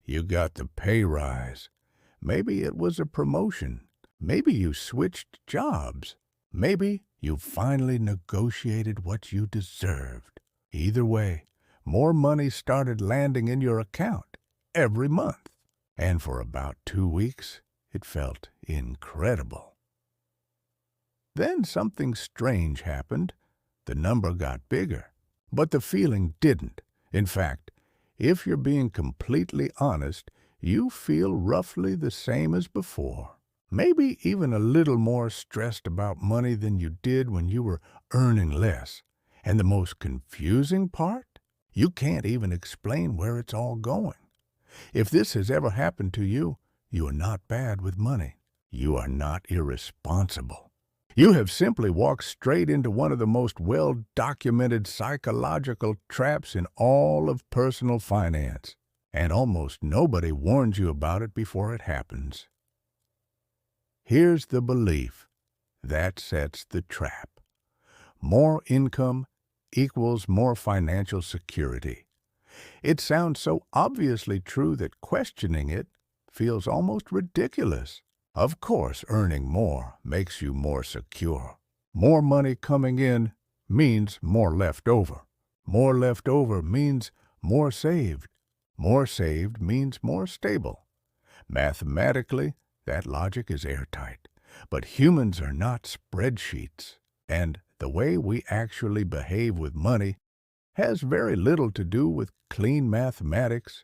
you got the pay rise. Maybe it was a promotion. Maybe you switched jobs. Maybe you finally negotiated what you deserved. Either way, more money started landing in your account every month. And for about 2 weeks, it felt incredible. Then something strange happened. The number got bigger, but the feeling didn't. In fact, if you're being completely honest, you feel roughly the same as before. Maybe even a little more stressed about money than you did when you were earning less. And the most confusing part? You can't even explain where it's all going. If this has ever happened to you, you are not bad with money. You are not irresponsible. You have simply walked straight into one of the most well-documented psychological traps in all of personal finance, and almost nobody warns you about it before it happens. Here's the belief that sets the trap. More income equals more financial security. It sounds so obviously true that questioning it feels almost ridiculous. Of course, earning more makes you more secure. More money coming in means more left over. More left over means more saved. More saved means more stable. Mathematically, that logic is airtight. But humans are not spreadsheets, and the way we actually behave with money has very little to do with clean mathematics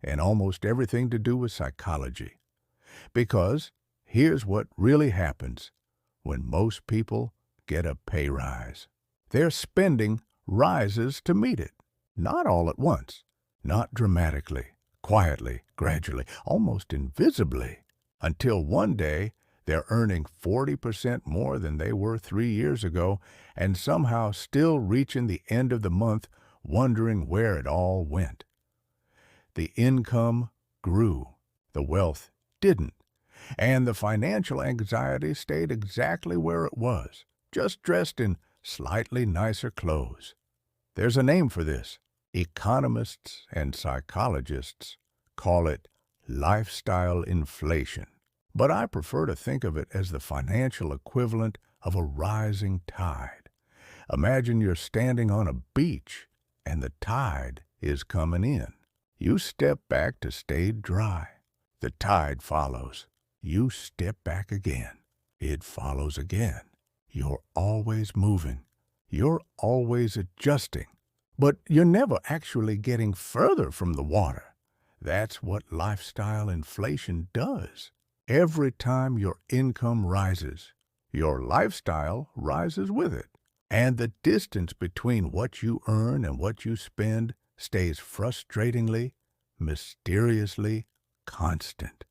and almost everything to do with psychology. Because here's what really happens when most people get a pay rise. Their spending rises to meet it. Not all at once, not dramatically, quietly, gradually, almost invisibly, until one day they're earning 40% more than they were 3 years ago and somehow still reaching the end of the month wondering where it all went. The income grew, the wealth didn't. And the financial anxiety stayed exactly where it was, just dressed in slightly nicer clothes. There's a name for this. Economists and psychologists call it lifestyle inflation. But I prefer to think of it as the financial equivalent of a rising tide. Imagine you're standing on a beach and the tide is coming in. You step back to stay dry. The tide follows. You step back again. It follows again. You're always moving. You're always adjusting. But you're never actually getting further from the water. That's what lifestyle inflation does. Every time your income rises, your lifestyle rises with it. And the distance between what you earn and what you spend stays frustratingly, mysteriously constant.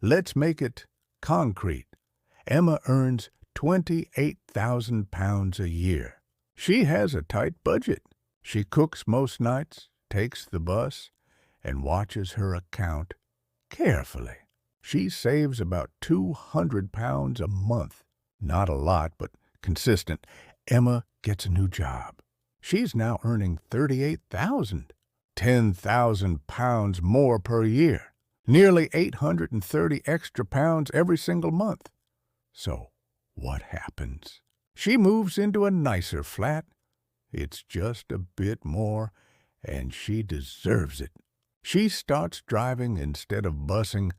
Let's make it concrete. Emma earns £28,000 a year. She has a tight budget. She cooks most nights, takes the bus, and watches her account carefully. She saves about £200 a month. Not a lot, but consistent. Emma gets a new job. She's now earning $38,000, £10,000 more per year. Nearly 830 extra pounds every single month. So, what happens? She moves into a nicer flat. It's just a bit more, and she deserves it. She starts driving instead of busing.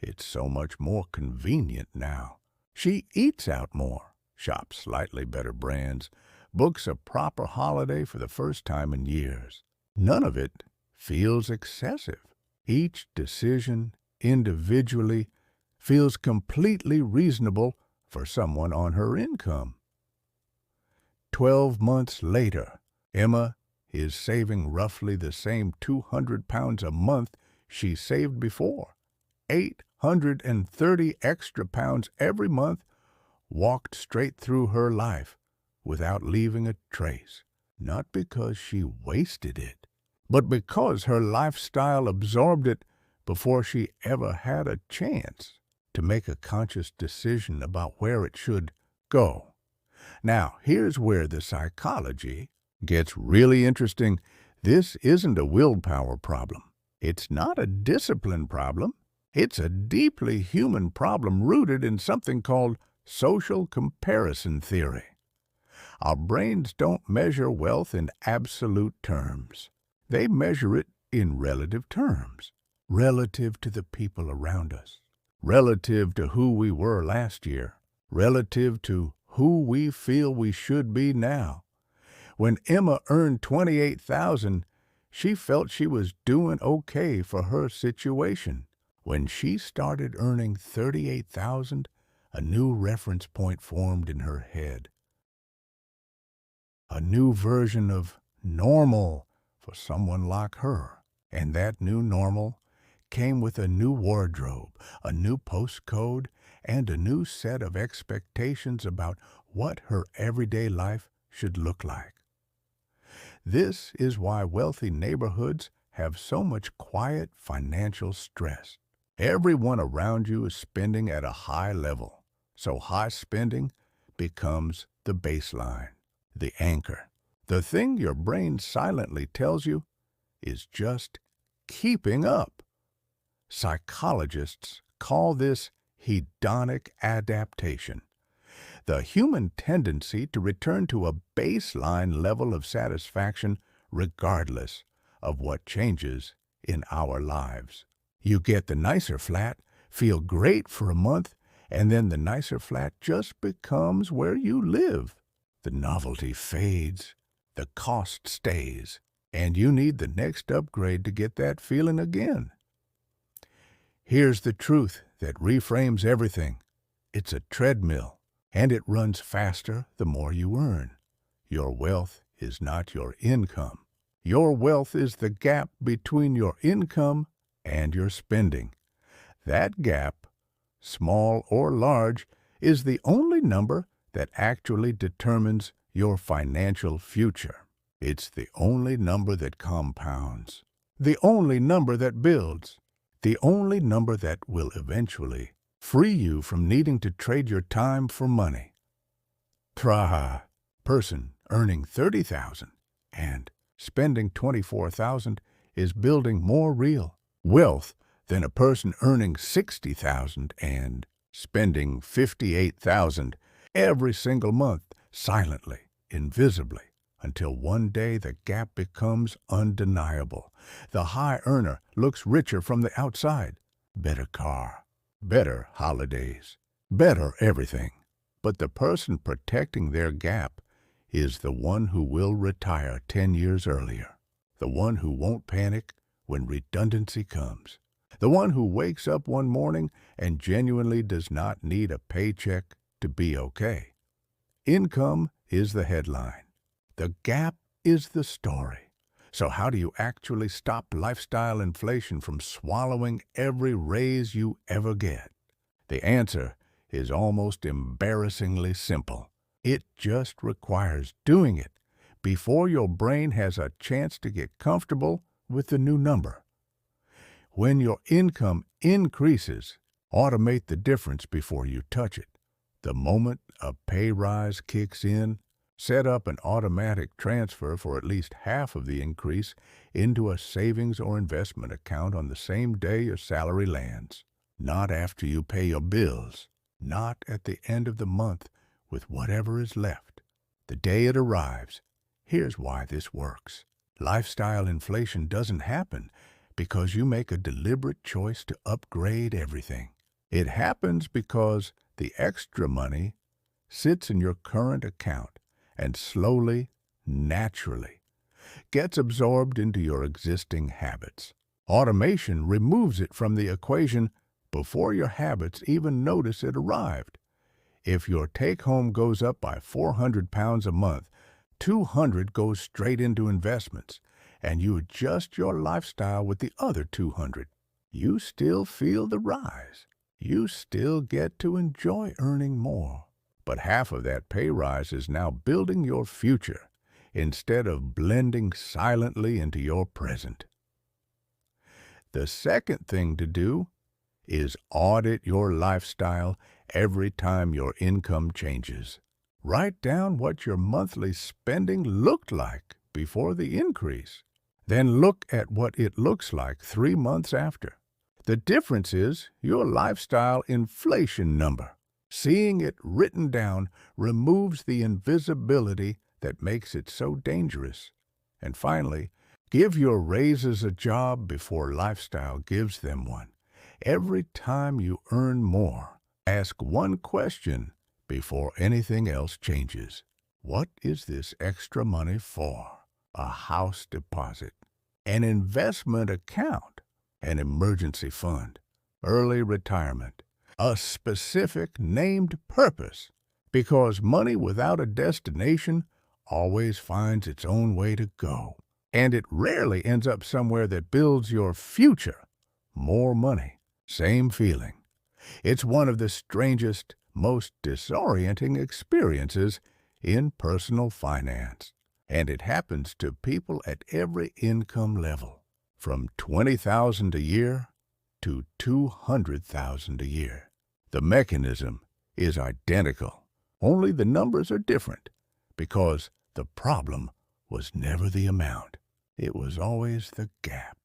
It's so much more convenient now. She eats out more, shops slightly better brands, books a proper holiday for the first time in years. None of it feels excessive. Each decision, individually, feels completely reasonable for someone on her income. 12 months later, Emma is saving roughly the same £200 a month she saved before. 830 extra pounds every month walked straight through her life without leaving a trace. Not because she wasted it, but because her lifestyle absorbed it before she ever had a chance to make a conscious decision about where it should go. Now, here's where the psychology gets really interesting. This isn't a willpower problem. It's not a discipline problem. It's a deeply human problem rooted in something called social comparison theory. Our brains don't measure wealth in absolute terms. They measure it in relative terms, relative to the people around us, relative to who we were last year, relative to who we feel we should be now. When Emma earned $28,000, she felt she was doing okay for her situation. When she started earning $38,000, a new reference point formed in her head. A new version of normal for someone like her. And that new normal came with a new wardrobe, a new postcode, and a new set of expectations about what her everyday life should look like. This is why wealthy neighborhoods have so much quiet financial stress. Everyone around you is spending at a high level, so high spending becomes the baseline, the anchor. The thing your brain silently tells you is just keeping up. Psychologists call this hedonic adaptation, the human tendency to return to a baseline level of satisfaction regardless of what changes in our lives. You get the nicer flat, feel great for a month, and then the nicer flat just becomes where you live. The novelty fades, the cost stays, and you need the next upgrade to get that feeling again. Here's the truth that reframes everything. It's a treadmill, and it runs faster the more you earn. Your wealth is not your income. Your wealth is the gap between your income and your spending. That gap, small or large, is the only number that actually determines your financial future. It's the only number that compounds, the only number that builds, the only number that will eventually free you from needing to trade your time for money. Try person earning $30,000 and spending $24,000 is building more real wealth than a person earning $60,000 and spending $58,000 every single month silently, invisibly, until one day the gap becomes undeniable. The high earner looks richer from the outside. Better car, better holidays, better everything. But the person protecting their gap is the one who will retire 10 years earlier, the one who won't panic when redundancy comes, the one who wakes up one morning and genuinely does not need a paycheck to be okay. Income is the headline. The gap is the story. So how do you actually stop lifestyle inflation from swallowing every raise you ever get? The answer is almost embarrassingly simple. It just requires doing it before your brain has a chance to get comfortable with the new number. When your income increases, automate the difference before you touch it. The moment a pay rise kicks in, set up an automatic transfer for at least half of the increase into a savings or investment account on the same day your salary lands. Not after you pay your bills. Not at the end of the month with whatever is left. The day it arrives. Here's why this works. Lifestyle inflation doesn't happen because you make a deliberate choice to upgrade everything. It happens because the extra money sits in your current account and slowly, naturally, gets absorbed into your existing habits. Automation removes it from the equation before your habits even notice it arrived. If your take-home goes up by 400 pounds a month, 200 goes straight into investments, and you adjust your lifestyle with the other 200. You still feel the rise. You still get to enjoy earning more. But half of that pay rise is now building your future instead of blending silently into your present. The second thing to do is audit your lifestyle every time your income changes. Write down what your monthly spending looked like before the increase. Then look at what it looks like 3 months after. The difference is your lifestyle inflation number. Seeing it written down removes the invisibility that makes it so dangerous. And finally, give your raises a job before lifestyle gives them one. Every time you earn more, ask one question before anything else changes. What is this extra money for? A house deposit, an investment account, an emergency fund, early retirement, a specific named purpose, because money without a destination always finds its own way to go, and it rarely ends up somewhere that builds your future. More money, same feeling. It's one of the strangest, most disorienting experiences in personal finance, and it happens to people at every income level, from $20,000 a year to $200,000 a year. The mechanism is identical, only the numbers are different, because the problem was never the amount. It was always the gap.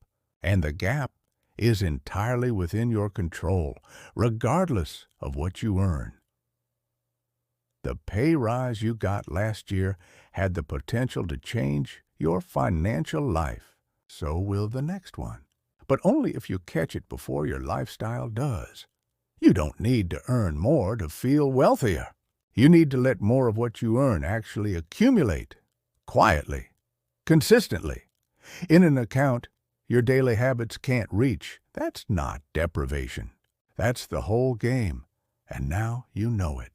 And the gap is entirely within your control, regardless of what you earn. The pay rise you got last year had the potential to change your financial life. So will the next one. But only if you catch it before your lifestyle does. You don't need to earn more to feel wealthier. You need to let more of what you earn actually accumulate, quietly, consistently. In an account your daily habits can't reach, that's not deprivation. That's the whole game, and now you know it.